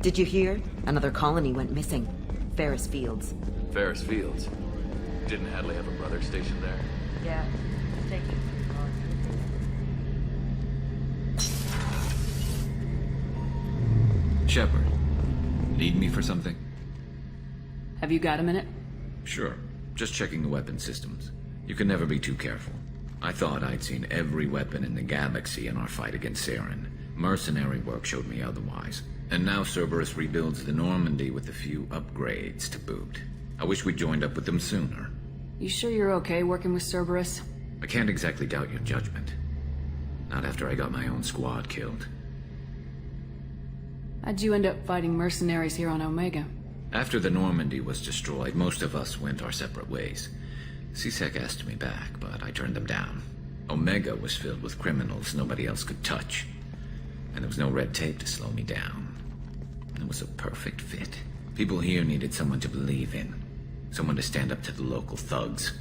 Did you hear? Another colony went missing. Ferris Fields. Ferris Fields? Didn't Hadley have a brother stationed there? Yeah. Taking Shepard, need me for something? Have you got a minute? Sure. Just checking the weapon systems. You can never be too careful. I thought I'd seen every weapon in the galaxy in our fight against Saren. Mercenary work showed me otherwise. And now Cerberus rebuilds the Normandy with a few upgrades to boot. I wish we'd joined up with them sooner. You sure you're okay working with Cerberus? I can't exactly doubt your judgment. Not after I got my own squad killed. How'd you end up fighting mercenaries here on Omega? After the Normandy was destroyed, most of us went our separate ways. C-Sec asked me back, but I turned them down. Omega was filled with criminals nobody else could touch. And there was no red tape to slow me down. It was a perfect fit. People here needed someone to believe in. Someone to stand up to the local thugs.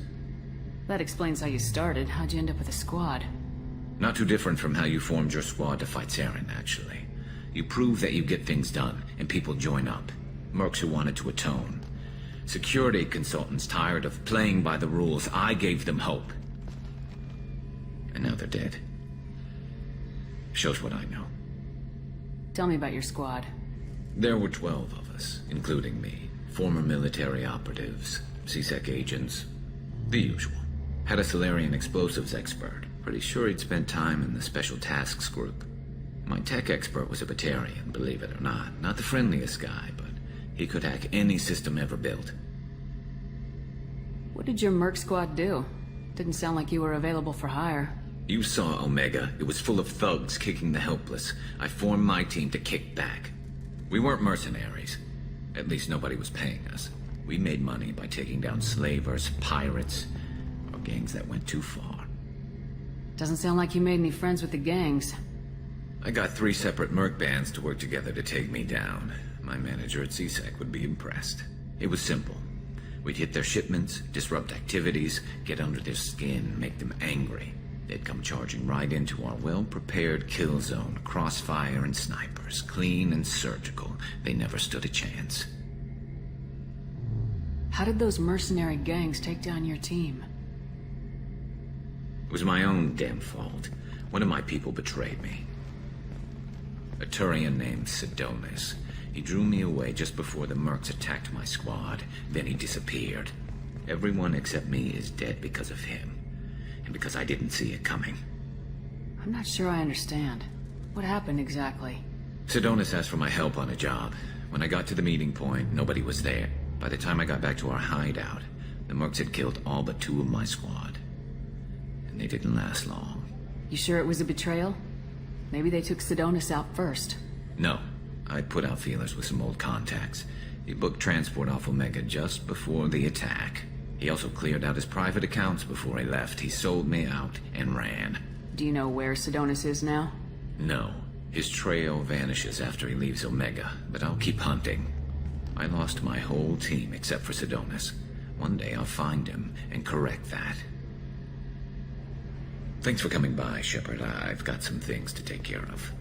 That explains how you started. How'd you end up with a squad? Not too different from how you formed your squad to fight Saren, actually. You prove that you get things done, and people join up. Mercs who wanted to atone. Security consultants tired of playing by the rules. I gave them hope. And now they're dead. Shows what I know. Tell me about your squad. There were 12 of us, including me. Former military operatives, C-Sec agents, the usual. Had a Solarian explosives expert. Pretty sure he'd spent time in the Special Tasks Group. My tech expert was a Batarian, believe it or not. Not the friendliest guy, but he could hack any system ever built. What did your merc squad do? Didn't sound like you were available for hire. You saw Omega. It was full of thugs kicking the helpless. I formed my team to kick back. We weren't mercenaries. At least nobody was paying us. We made money by taking down slavers, pirates, or gangs that went too far. Doesn't sound like you made any friends with the gangs. I got 3 separate merc bands to work together to take me down. My manager at C-Sec would be impressed. It was simple. We'd hit their shipments, disrupt activities, get under their skin, make them angry. They'd come charging right into our well-prepared kill zone, crossfire and snipers, clean and surgical. They never stood a chance. How did those mercenary gangs take down your team? It was my own damn fault. One of my people betrayed me. A Turian named Sidonis. He drew me away just before the mercs attacked my squad. Then he disappeared. Everyone except me is dead because of him. And because I didn't see it coming. I'm not sure I understand. What happened exactly? Sidonis asked for my help on a job. When I got to the meeting point, nobody was there. By the time I got back to our hideout, the mercs had killed all but 2 of my squad. And they didn't last long. You sure it was a betrayal? Maybe they took Sidonis out first. No. I put out feelers with some old contacts. He booked transport off Omega just before the attack. He also cleared out his private accounts before he left. He sold me out and ran. Do you know where Sidonis is now? No. His trail vanishes after he leaves Omega, but I'll keep hunting. I lost my whole team except for Sidonis. One day I'll find him and correct that. Thanks for coming by, Shepard. I've got some things to take care of.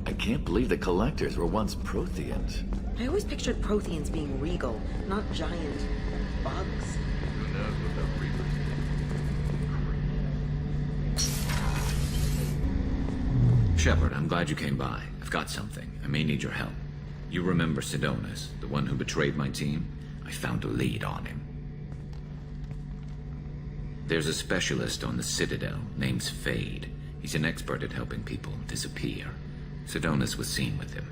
I can't believe the Collectors were once Protheans. I always pictured Protheans being regal, not giant bugs. Who knows what the Reapers did? Shepard, I'm glad you came by. I've got something. I may need your help. You remember Sidonis, the one who betrayed my team? I found a lead on him. There's a specialist on the Citadel named Fade. He's an expert at helping people disappear. Sidonis was seen with him.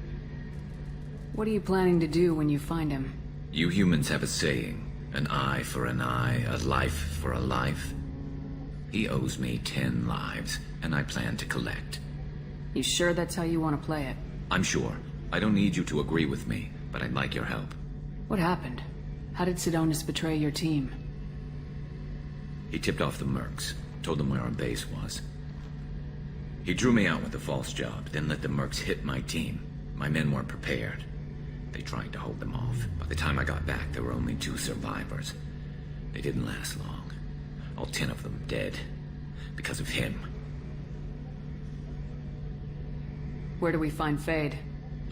What are you planning to do when you find him? You humans have a saying, an eye for an eye, a life for a life. He owes me 10 lives, and I plan to collect. You sure that's how you want to play it? I'm sure. I don't need you to agree with me, but I'd like your help. What happened? How did Sidonis betray your team? He tipped off the mercs, told them where our base was. He drew me out with a false job, then let the mercs hit my team. My men weren't prepared. They tried to hold them off. By the time I got back, there were only 2 survivors. They didn't last long. All 10 of them dead. Because of him. Where do we find Fade?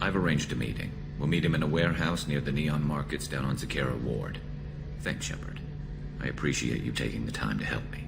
I've arranged a meeting. We'll meet him in a warehouse near the Neon Markets down on Zakera Ward. Thanks, Shepard. I appreciate you taking the time to help me.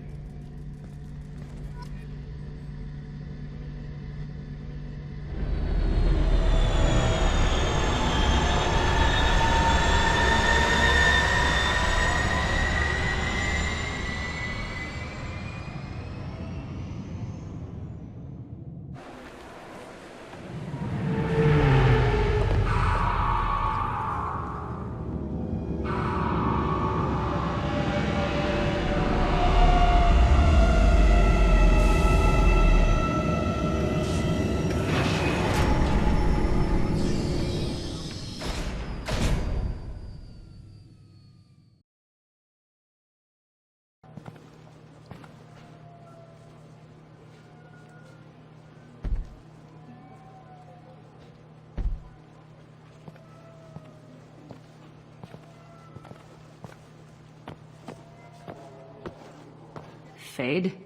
Fade?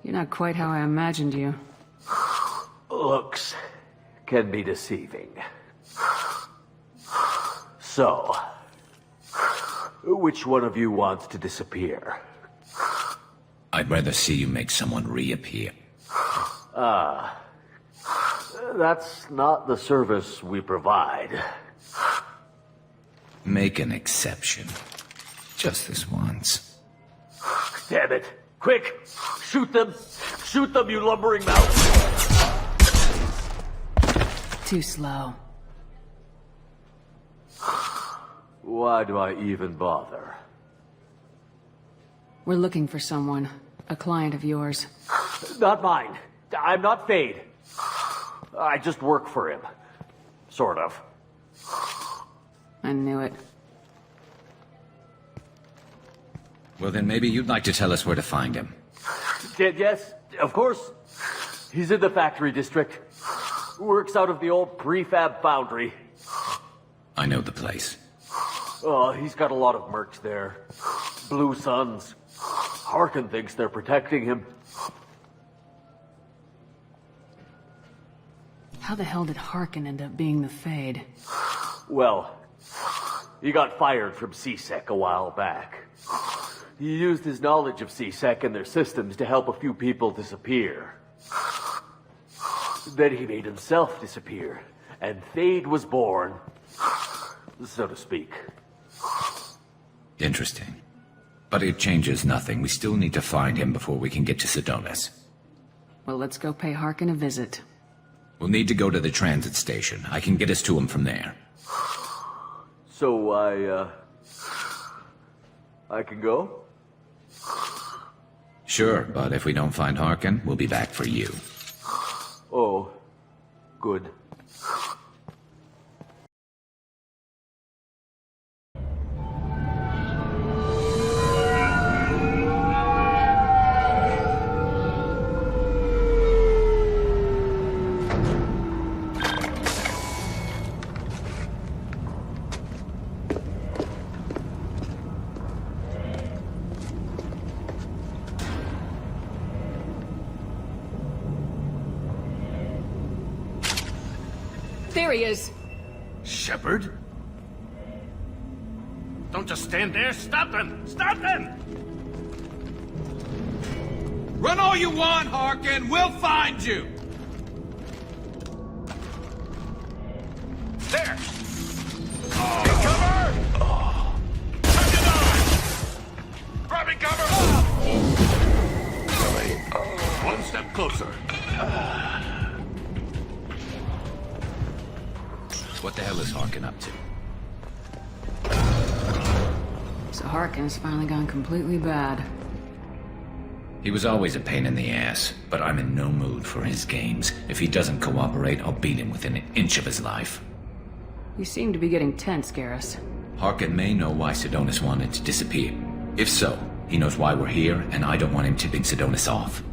You're not quite how I imagined you. Looks can be deceiving. So, which one of you wants to disappear? I'd rather see you make someone reappear. That's not the service we provide. Make an exception. Just this once. Damn it. Quick! Shoot them! Shoot them, you lumbering mouse! Too slow. Why do I even bother? We're looking for someone. A client of yours. Not mine. I'm not Fade. I just work for him. Sort of. I knew it. Well, then maybe you'd like to tell us where to find him. Yes, of course. He's in the factory district. Works out of the old prefab foundry. I know the place. Oh, he's got a lot of mercs there. Blue Suns. Harkin thinks they're protecting him. How the hell did Harkin end up being the Fade? Well, he got fired from CSEC a while back. He used his knowledge of CSEC and their systems to help a few people disappear. Then he made himself disappear, and Fade was born, so to speak. Interesting. But it changes nothing. We still need to find him before we can get to Sedonis. Well, let's go pay Harkin a visit. We'll need to go to the transit station. I can get us to him from there. So I can go? Sure, but if we don't find Harkin, we'll be back for you. Oh, good. There he is! Shepard? Don't just stand there. Stop them! Stop them! Run all you want, Harkin. We'll find you. There! Take cover! Touch it on! Grabbing cover! One step closer. What the hell is Harkin up to? So Harkin's finally gone completely bad. He was always a pain in the ass, but I'm in no mood for his games. If he doesn't cooperate, I'll beat him within an inch of his life. You seem to be getting tense, Garrus. Harkin may know why Sedonis wanted to disappear. If so, he knows why we're here, and I don't want him tipping Sedonis off.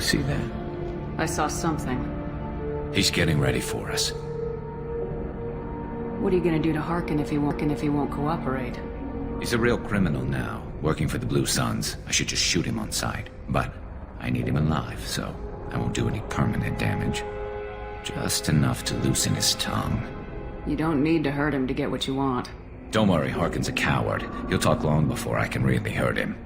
see that? I saw something. He's getting ready for us. What are you gonna do to Harkin if he won't cooperate? He's a real criminal now, working for the Blue Suns. I should just shoot him on sight. But I need him alive, so I won't do any permanent damage. Just enough to loosen his tongue. You don't need to hurt him to get what you want. Don't worry, Harkin's a coward. He'll talk long before I can really hurt him.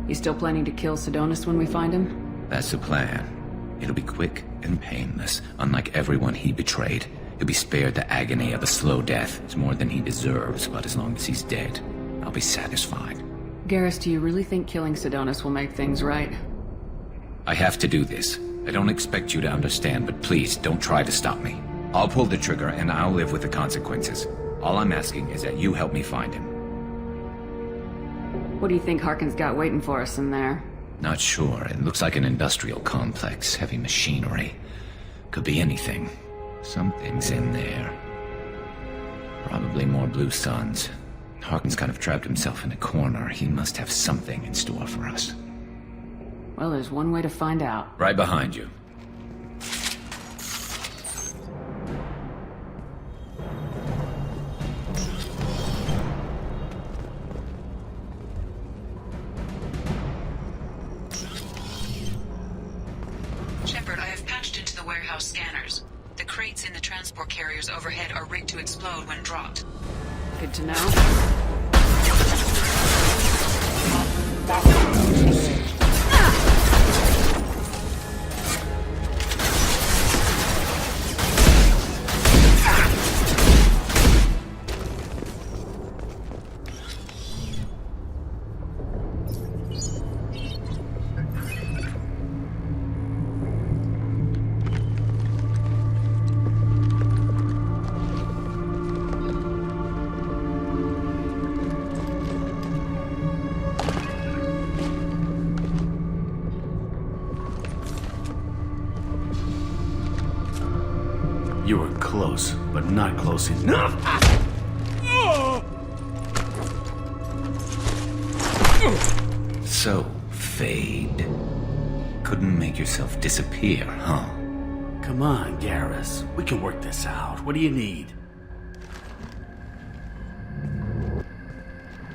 You still planning to kill Sidonis when we find him? That's the plan. It'll be quick and painless, unlike everyone he betrayed. He'll be spared the agony of a slow death. It's more than he deserves, but as long as he's dead, I'll be satisfied. Garrus, do you really think killing Sidonis will make things right? I have to do this. I don't expect you to understand, but please don't try to stop me. I'll pull the trigger and I'll live with the consequences. All I'm asking is that you help me find him. What do you think Harkin's got waiting for us in there? Not sure. It looks like an industrial complex. Heavy machinery. Could be anything. Something's in there. Probably more Blue Suns. Harkin's kind of trapped himself in a corner. He must have something in store for us. Well, there's one way to find out. Right behind you. Shepard, I have patched into the warehouse scanners. The crates in the transport carriers overhead are rigged to explode when dropped. Good to know. You were close, but not close enough. So, Fade. Couldn't make yourself disappear, huh? Come on, Garrus. We can work this out. What do you need?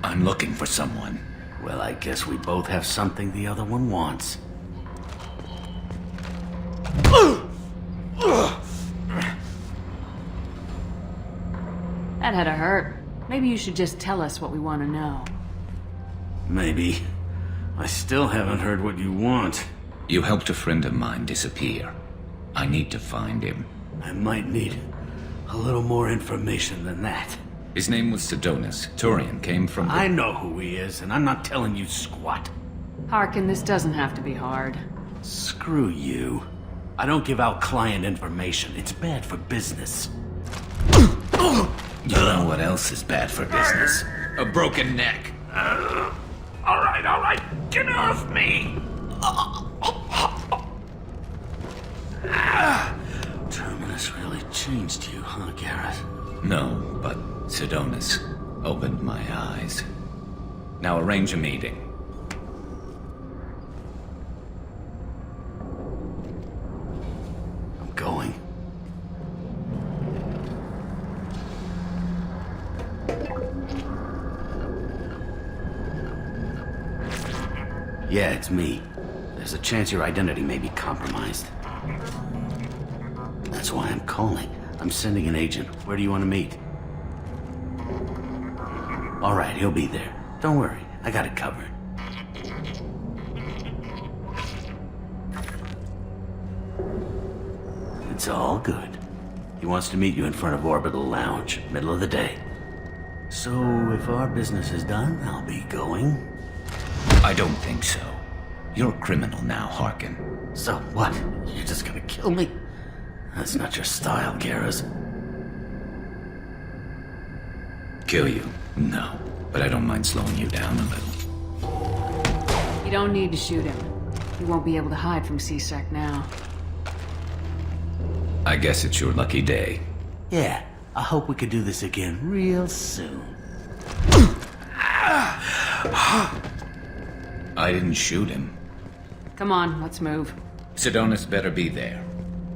I'm looking for someone. Well, I guess we both have something the other one wants. That had to hurt. Maybe you should just tell us what we want to know. Maybe. I still haven't heard what you want. You helped a friend of mine disappear. I need to find him. I might need a little more information than that. His name was Sidonis. Turian came from the... I know who he is, and I'm not telling you squat. Harkin, this doesn't have to be hard. Screw you. I don't give out client information. It's bad for business. You know what else is bad for business? A broken neck. All right. Get off me! Terminus really changed you, huh, Garrett? No, but Sidonis opened my eyes. Now arrange a meeting. I'm going. Yeah, it's me. There's a chance your identity may be compromised. That's why I'm calling. I'm sending an agent. Where do you want to meet? All right, he'll be there. Don't worry, I got it covered. It's all good. He wants to meet you in front of Orbital Lounge, middle of the day. So, if our business is done, I'll be going. I don't think so. You're a criminal now, Harkin. So what? You're just gonna kill me? That's not your style, Garrus. Kill you? No. But I don't mind slowing you down a little. You don't need to shoot him. You won't be able to hide from C-Sec now. I guess it's your lucky day. Yeah, I hope we could do this again real soon. I didn't shoot him. Come on, let's move. Sedonis better be there,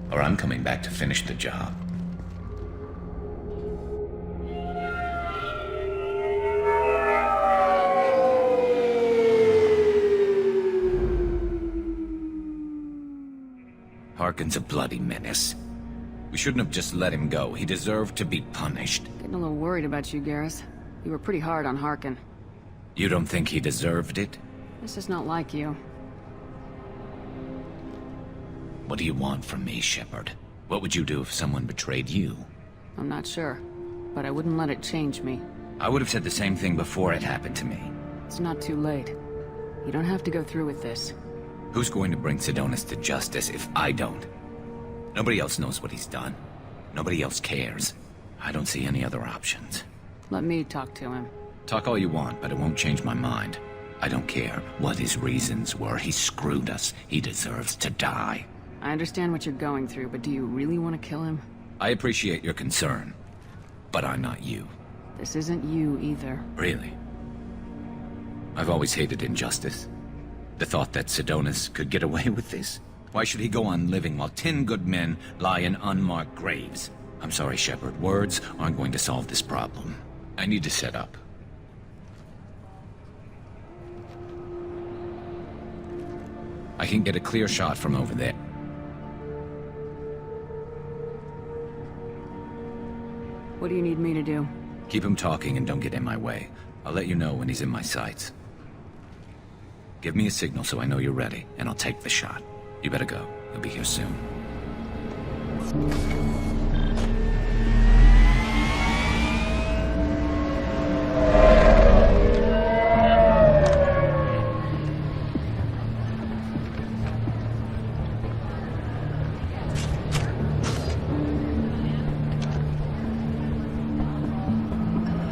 or I'm coming back to finish the job. Harkin's a bloody menace. We shouldn't have just let him go. He deserved to be punished. Getting a little worried about you, Garrus. You were pretty hard on Harkin. You don't think he deserved it? This is not like you. What do you want from me, Shepard? What would you do if someone betrayed you? I'm not sure, but I wouldn't let it change me. I would have said the same thing before it happened to me. It's not too late. You don't have to go through with this. Who's going to bring Sedonis to justice if I don't? Nobody else knows what he's done. Nobody else cares. I don't see any other options. Let me talk to him. Talk all you want, but it won't change my mind. I don't care what his reasons were. He screwed us. He deserves to die. I understand what you're going through, but do you really want to kill him? I appreciate your concern, but I'm not you. This isn't you either. Really? I've always hated injustice. The thought that Sedonis could get away with this? Why should he go on living while 10 good men lie in unmarked graves? I'm sorry, Shepard. Words aren't going to solve this problem. I need to set up. I can get a clear shot from over there. What do you need me to do? Keep him talking and don't get in my way. I'll let you know when he's in my sights. Give me a signal so I know you're ready, and I'll take the shot. You better go. He'll be here soon.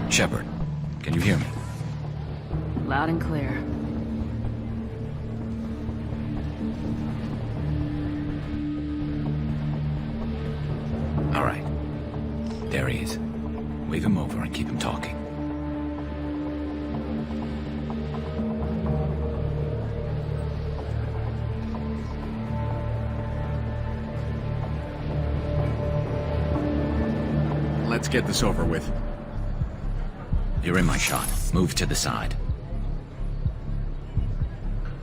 Shepard, can you hear me? Loud and clear. All right. There he is. Wave him over and keep him talking. Let's get this over with. You're in my shot. Move to the side.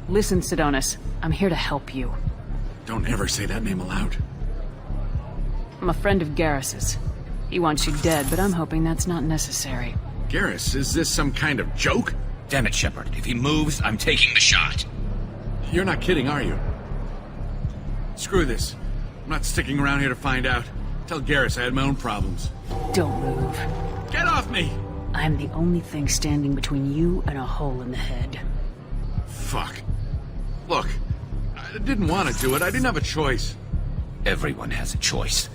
Listen, Sedonis. I'm here to help you. Don't ever say that name aloud. I'm a friend of Garrus's. He wants you dead, but I'm hoping that's not necessary. Garrus, is this some kind of joke? Damn it, Shepard. If he moves, I'm taking the shot. You're not kidding, are you? Screw this. I'm not sticking around here to find out. Tell Garrus I had my own problems. Don't move. Get off me! I'm the only thing standing between you and a hole in the head. Fuck. Look, I didn't want to do it. I didn't have a choice. Everyone has a choice.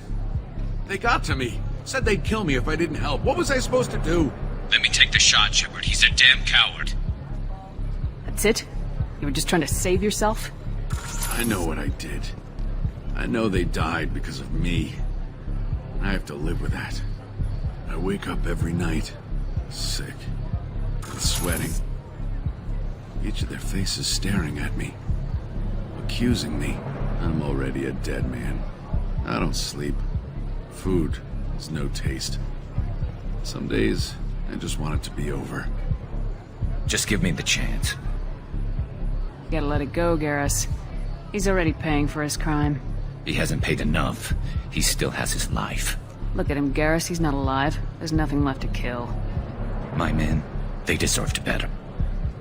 They got to me. Said they'd kill me if I didn't help. What was I supposed to do? Let me take the shot, Shepard. He's a damn coward. That's it? You were just trying to save yourself? I know what I did. I know they died because of me. I have to live with that. I wake up every night, sick, and sweating. Each of their faces staring at me, accusing me. I'm already a dead man. I don't sleep. Food has no taste. Some days, I just want it to be over. Just give me the chance. You gotta let it go, Garrus. He's already paying for his crime. He hasn't paid enough. He still has his life. Look at him, Garrus. He's not alive. There's nothing left to kill. My men, they deserved better.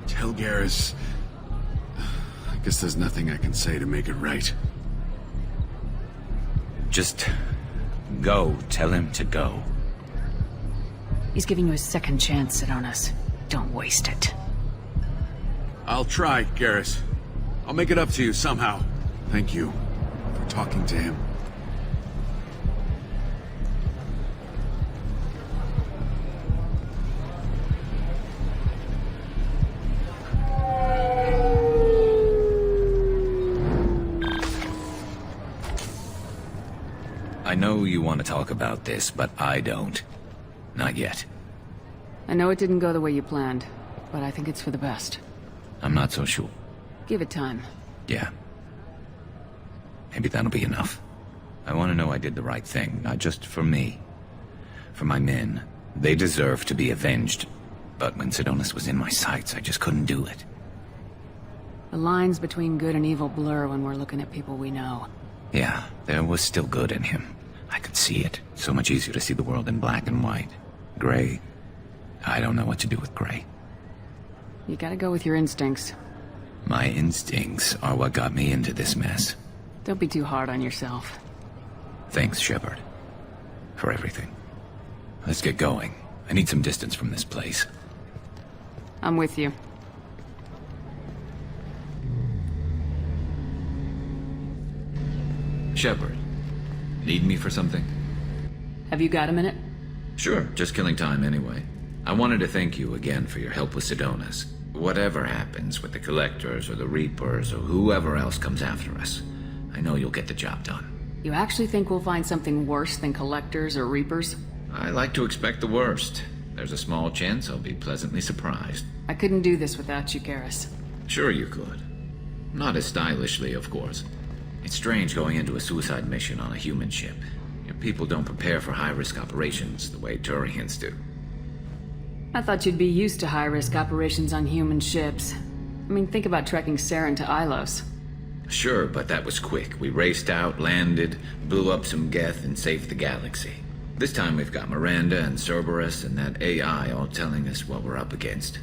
Tell Garrus... I guess there's nothing I can say to make it right. Just go. Tell him to go. He's giving you a second chance, Sedonis. Don't waste it. I'll try, Garrus. I'll make it up to you somehow. Thank you for talking to him. I know you want to talk about this, but I don't. Not yet. I know it didn't go the way you planned, but I think it's for the best. I'm not so sure. Give it time. Yeah. Maybe that'll be enough. I want to know I did the right thing, not just for me. For my men. They deserve to be avenged. But when Sidonis was in my sights, I just couldn't do it. The lines between good and evil blur when we're looking at people we know. Yeah, there was still good in him. I could see it. So much easier to see the world in black and white. Gray. I don't know what to do with Gray. You gotta go with your instincts. My instincts are what got me into this mess. Don't be too hard on yourself. Thanks, Shepard. For everything. Let's get going. I need some distance from this place. I'm with you. Shepard. Need me for something? Have you got a minute? Sure, just killing time anyway. I wanted to thank you again for your help with Sidonis. Whatever happens with the Collectors or the Reapers or whoever else comes after us, I know you'll get the job done. You actually think we'll find something worse than Collectors or Reapers? I like to expect the worst. There's a small chance I'll be pleasantly surprised. I couldn't do this without you, Garrus. Sure you could. Not as stylishly, of course. It's strange going into a suicide mission on a human ship. Your people don't prepare for high-risk operations the way Turians do. I thought you'd be used to high-risk operations on human ships. I mean, think about trekking Saren to Ilos. Sure, but that was quick. We raced out, landed, blew up some Geth, and saved the galaxy. This time we've got Miranda and Cerberus and that AI all telling us what we're up against.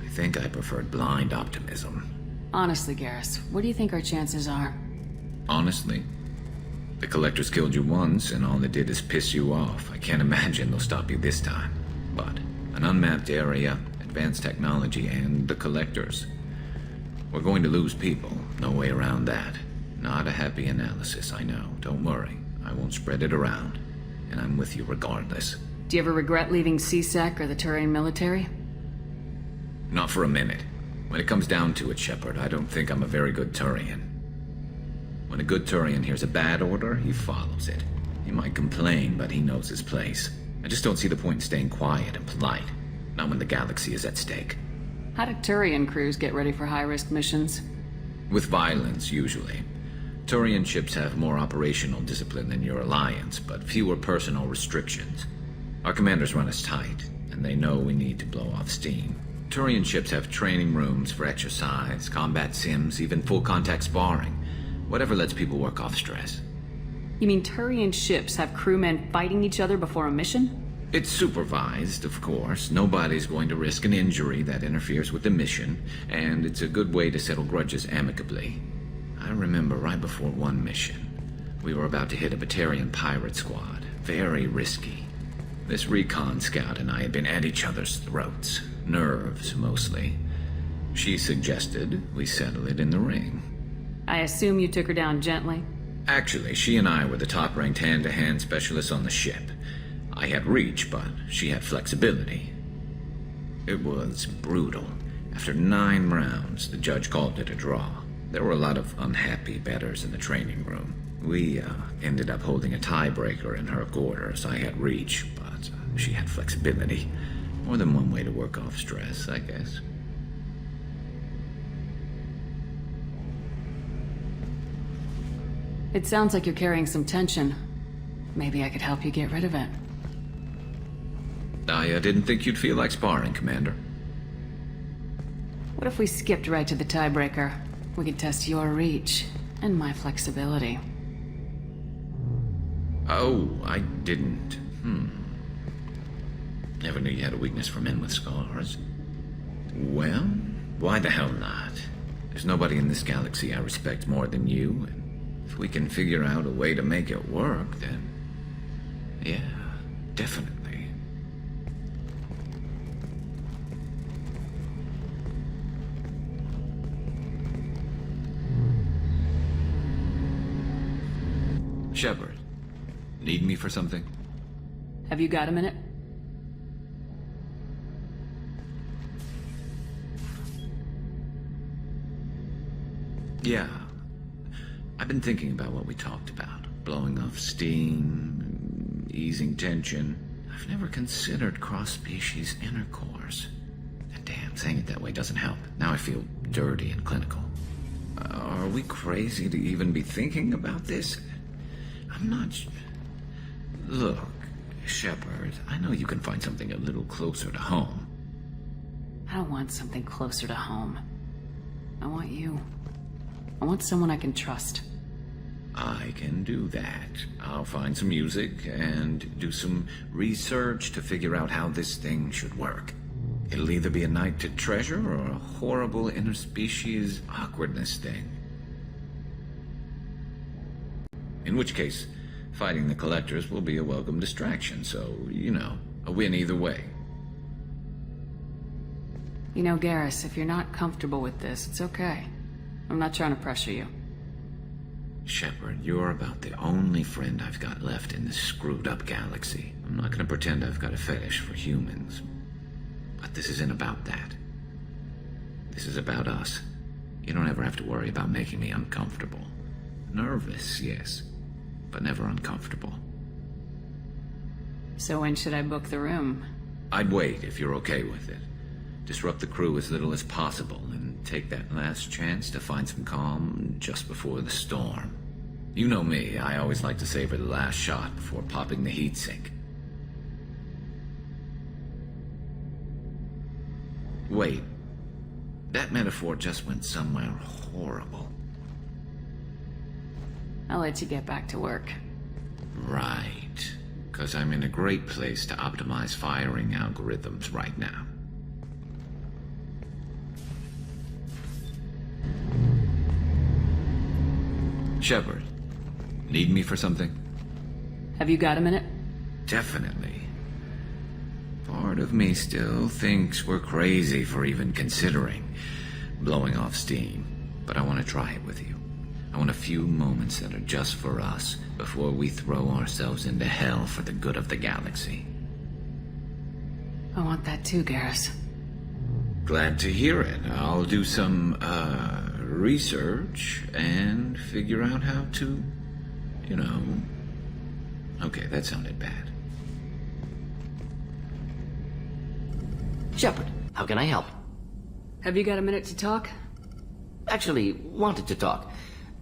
I think I preferred blind optimism. Honestly, Garrus, what do you think our chances are? Honestly, the Collectors killed you once, and all they did is piss you off. I can't imagine they'll stop you this time. But an unmapped area, advanced technology, and the Collectors. We're going to lose people. No way around that. Not a happy analysis, I know. Don't worry. I won't spread it around. And I'm with you regardless. Do you ever regret leaving CSEC or the Turian military? Not for a minute. When it comes down to it, Shepard, I don't think I'm a very good Turian. When a good Turian hears a bad order, he follows it. He might complain, but he knows his place. I just don't see the point in staying quiet and polite. Not when the galaxy is at stake. How do Turian crews get ready for high-risk missions? With violence, usually. Turian ships have more operational discipline than your alliance, but fewer personal restrictions. Our commanders run us tight, and they know we need to blow off steam. Turian ships have training rooms for exercise, combat sims, even full-contact sparring. Whatever lets people work off stress. You mean Turian ships have crewmen fighting each other before a mission? It's supervised, of course. Nobody's going to risk an injury that interferes with the mission, and it's a good way to settle grudges amicably. I remember right before one mission, we were about to hit a Batarian pirate squad. Very risky. This recon scout and I had been at each other's throats. Nerves, mostly. She suggested we settle it in the ring. I assume you took her down gently? Actually, she and I were the top-ranked hand-to-hand specialists on the ship. I had reach, but she had flexibility. It was brutal. After 9 rounds, the judge called it a draw. There were a lot of unhappy bettors in the training room. We ended up holding a tiebreaker in her quarters. I had reach, but she had flexibility. More than one way to work off stress, I guess. It sounds like you're carrying some tension. Maybe I could help you get rid of it. I didn't think you'd feel like sparring, Commander. What if we skipped right to the tiebreaker? We could test your reach and my flexibility. Oh, I didn't. Never knew you had a weakness for men with scars. Well, why the hell not? There's nobody in this galaxy I respect more than you, and if we can figure out a way to make it work, then... yeah, definitely. Shepard, need me for something? Have you got a minute? Yeah. I've been thinking about what we talked about. Blowing off steam, easing tension. I've never considered cross-species intercourse. And damn, saying it that way doesn't help. Now I feel dirty and clinical. Are we crazy to even be thinking about this? I'm not... Look, Shepard, I know you can find something a little closer to home. I don't want something closer to home. I want you. I want someone I can trust. I can do that. I'll find some music and do some research to figure out how this thing should work. It'll either be a night to treasure or a horrible interspecies awkwardness thing. In which case, fighting the collectors will be a welcome distraction, so, you know, a win either way. You know, Garrus, if you're not comfortable with this, it's okay. I'm not trying to pressure you. Shepard, you're about the only friend I've got left in this screwed-up galaxy. I'm not gonna pretend I've got a fetish for humans. But this isn't about that. This is about us. You don't ever have to worry about making me uncomfortable. Nervous, yes, but never uncomfortable. So when should I book the room? I'd wait if you're okay with it. Disrupt the crew as little as possible and take that last chance to find some calm just before the storm. You know me, I always like to savor the last shot before popping the heatsink. Wait, that metaphor just went somewhere horrible. I'll let you get back to work. Right, because I'm in a great place to optimize firing algorithms right now. Shepard, need me for something? Have you got a minute? Definitely. Part of me still thinks we're crazy for even considering blowing off steam, but I want to try it with you. I want a few moments that are just for us before we throw ourselves into hell for the good of the galaxy. I want that too, Garrus. Glad to hear it. I'll do some, research and figure out how to, you know... Okay, that sounded bad. Shepard, how can I help? Have you got a minute to talk? Actually, wanted to talk.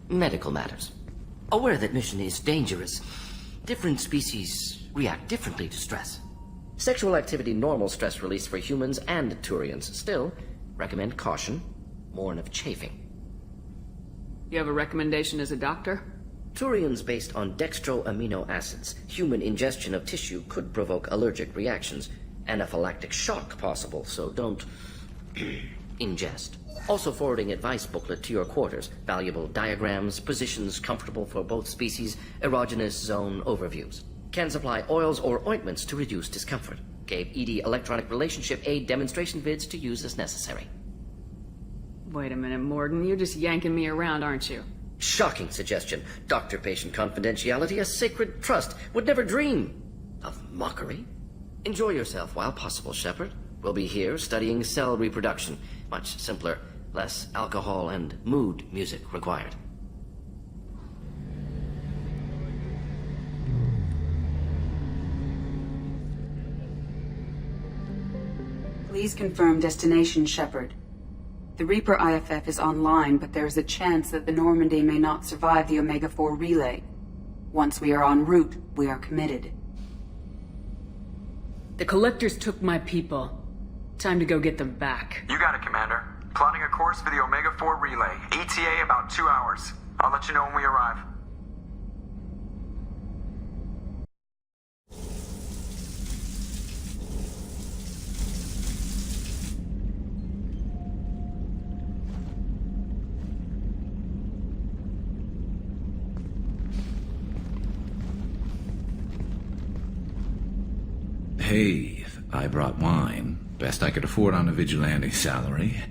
Medical matters. Aware that mission is dangerous. Different species react differently to stress. Sexual activity normal stress release for humans and Turians. Still, recommend caution. Warn of chafing. You have a recommendation as a doctor? Turians based on dextro amino acids. Human ingestion of tissue could provoke allergic reactions. Anaphylactic shock possible, so don't ingest. Also forwarding advice booklet to your quarters. Valuable diagrams, positions comfortable for both species, erogenous zone overviews. Can supply oils or ointments to reduce discomfort. Gave ED electronic relationship aid demonstration vids to use as necessary. Wait a minute, Morden. You're just yanking me around, aren't you? Shocking suggestion. Doctor-patient confidentiality, a sacred trust. Would never dream of mockery. Enjoy yourself while possible, Shepard. We'll be here studying cell reproduction. Much simpler, less alcohol and mood music required. Please confirm destination, Shepard. The Reaper IFF is online, but there is a chance that the Normandy may not survive the Omega-4 relay. Once we are en route, we are committed. The Collectors took my people. Time to go get them back. You got it, Commander. Plotting a course for the Omega-4 relay. ETA about 2 hours. I'll let you know when we arrive. Hey, I brought wine. Best I could afford on a vigilante salary.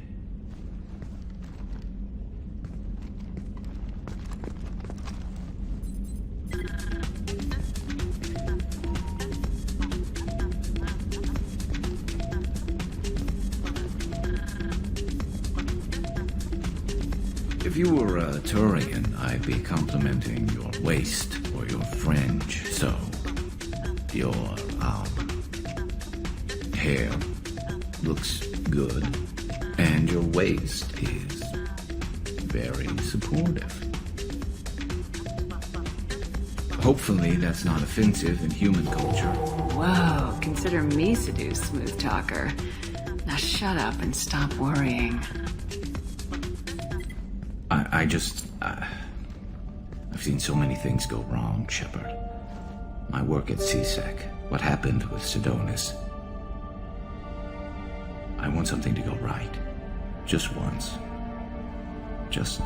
If you were a Turian, I'd be complimenting your waist or your fringe, so... Your, hair looks good, and your waist is very Hopefully that's not offensive in human culture. Whoa, consider me seduced, smooth talker. Now shut up and stop worrying. I've seen so many things go wrong, Shepard. My work at CSEC, what happened with Sidonis. I want something to go right. Just once. Just